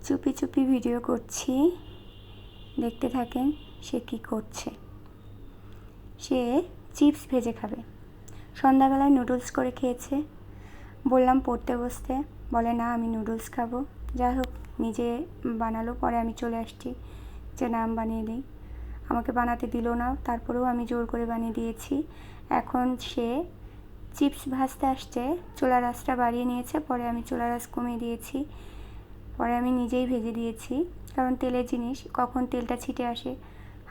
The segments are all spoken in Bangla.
চুপি চুপি ভিডিও করছি, দেখতে থাকেন সে কি করছে। সে চিপস ভেজে খাবে। সন্ধ্যাবেলায় নুডলস করে খেয়েছে। বললাম পড়তে বসতে, বলে না আমি নুডলস খাবো। যাই হোক, নিজে বানালো, পরে আমি চলে আসছি যে নাম বানিয়ে দিই। আমাকে বানাতে দিল না, তারপরেও আমি জোর করে বানিয়ে দিয়েছি। এখন সে চিপস ভাজতে আসছে, চুলার আঁচটা বাড়িয়ে নিয়েছে, পরে আমি চুলার আঁচ কমিয়ে দিয়েছি। পরে আমি নিজেই ভেজে দিয়েছি, কারণ তেলের জিনিস কখন তেলটা ছিটে আসে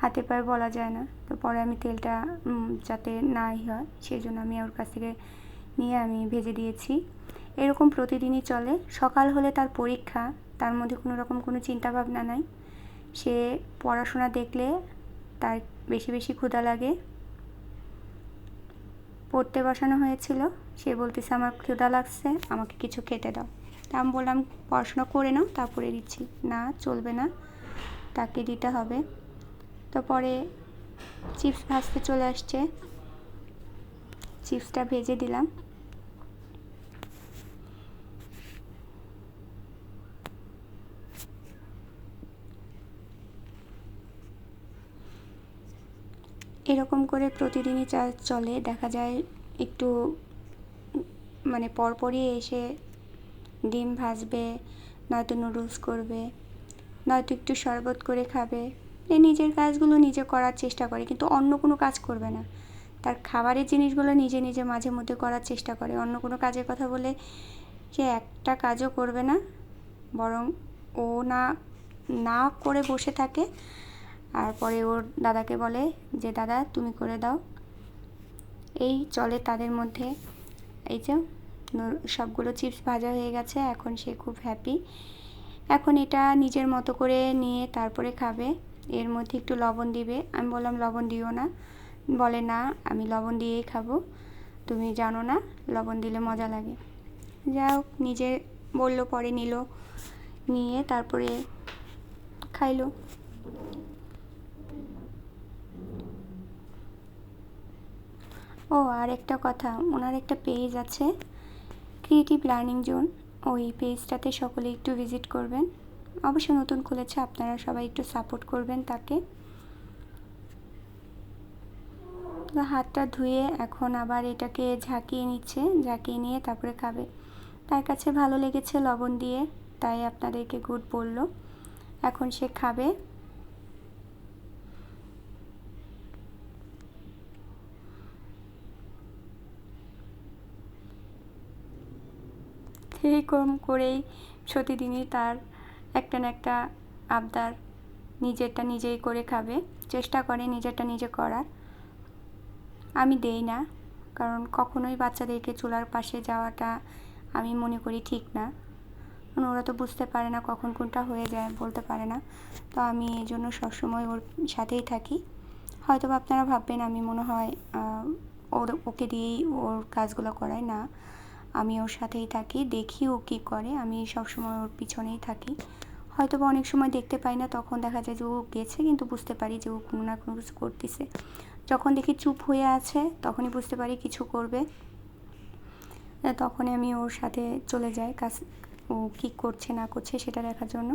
হাতে পায়ে বলা যায় না। তো পরে আমি তেলটা যাতে নাই হয় সেই জন্য আমি ওর কাছ থেকে নিয়ে আমি ভেজে দিয়েছি। এরকম প্রতিদিনই চলে। সকাল হলে তার পরীক্ষা, তার মধ্যে কোনো রকম কোনো চিন্তাভাবনা নাই। সে পড়াশোনা দেখলে তার বেশি বেশি ক্ষুধা লাগে। পড়তে বসানো হয়েছিল, সে বলতেছে আমার ক্ষুধা লাগছে, আমাকে কিছু খেতে দাও। তা আমি বললাম পড়াশোনা করে নাও, তারপরে দিচ্ছি। না, চলবে না, তাকে দিতে হবে। তো পরে চিপস ভাজতে চলে আসছে, চিপসটা ভেজে দিলাম। এরকম করে প্রতিদিনই চলে। দেখা যায় একটু মানে পরপরই এসে ডিম ভাজবে, নয়তো নুডলস করবে, নয়তো একটু শরবত করে খাবে। নিজের কাজগুলো নিজে করার চেষ্টা করে, কিন্তু অন্য কোনো কাজ করবে না। তার খাবারের জিনিসগুলো নিজে নিজে মাঝে মধ্যে করার চেষ্টা করে। অন্য কোনো কাজের কথা বলে সে একটা কাজও করবে না, বরং ও না করে বসে থাকে। আর পরে ওর দাদাকে বলে যে দাদা তুমি করে দাও। এই চলে তাদের মধ্যে। এই যে সবগুলো চিপস ভাজা হয়ে গেছে, এখন সে খুব হ্যাপি। এখন এটা নিজের মতো করে নিয়ে তারপরে খাবে। এর মধ্যে একটু লবণ দিবে। আমি বললাম লবণ দিও না। বলে না আমি লবণ দিয়েই খাবো, তুমি জানো না লবণ দিলে মজা লাগে। যাই হোক, নিজে বললো, পরে নিল, নিয়ে তারপরে খাইলো। ও আর একটা কথা, ওনার একটা পেজ আছে ক্রিয়েটিভ লার্নিং জোন, ওই পেজটাতে সকলে একটু ভিজিট করবেন। অবশ্য নতুন খুলেছে, আপনারা সবাই একটু সাপোর্ট করবেন তাকে। হাতটা ধুয়ে এখন আবার এটাকে ঝাঁকিয়ে নিচ্ছে, ঝাঁকিয়ে নিয়ে তারপরে খাবে। তার কাছে ভালো লেগেছে লবণ দিয়ে, তাই আপনাদেরকে গুড বলল। এখন সে খাবে। এরকম করেই প্রতিদিনই তার একটা না একটা আবদার। নিজেরটা নিজেই করে খাবে, চেষ্টা করে নিজেরটা নিজে করার। আমি দেই না, কারণ কখনোই বাচ্চাদেরকে চুলার পাশে যাওয়াটা আমি মনে করি ঠিক না। কারণ ওরা তো বুঝতে পারে না কখন কোনটা হয়ে যায়, বলতে পারে না। তো আমি এই জন্য সবসময় ওর সাথেই থাকি। হয়তো আপনারা ভাববেন আমি মনে হয় ওকে দিয়েই ওর কাজগুলো করাই, না, আমি ওর সাথেই থাকি, দেখি ও কী করে, আমি সবসময় ওর পিছনেই থাকি। হয়তো বা অনেক সময় দেখতে পাই না, তখন দেখা যায় যে ও গেছে, কিন্তু বুঝতে পারি যে ও কোনো না কোনো কিছু করতেছে। যখন দেখি চুপ হয়ে আছে, তখনই বুঝতে পারি কিছু করবে। তখনই আমি ওর সাথে চলে যাই, ও কী করছে না করছে সেটা দেখার জন্য।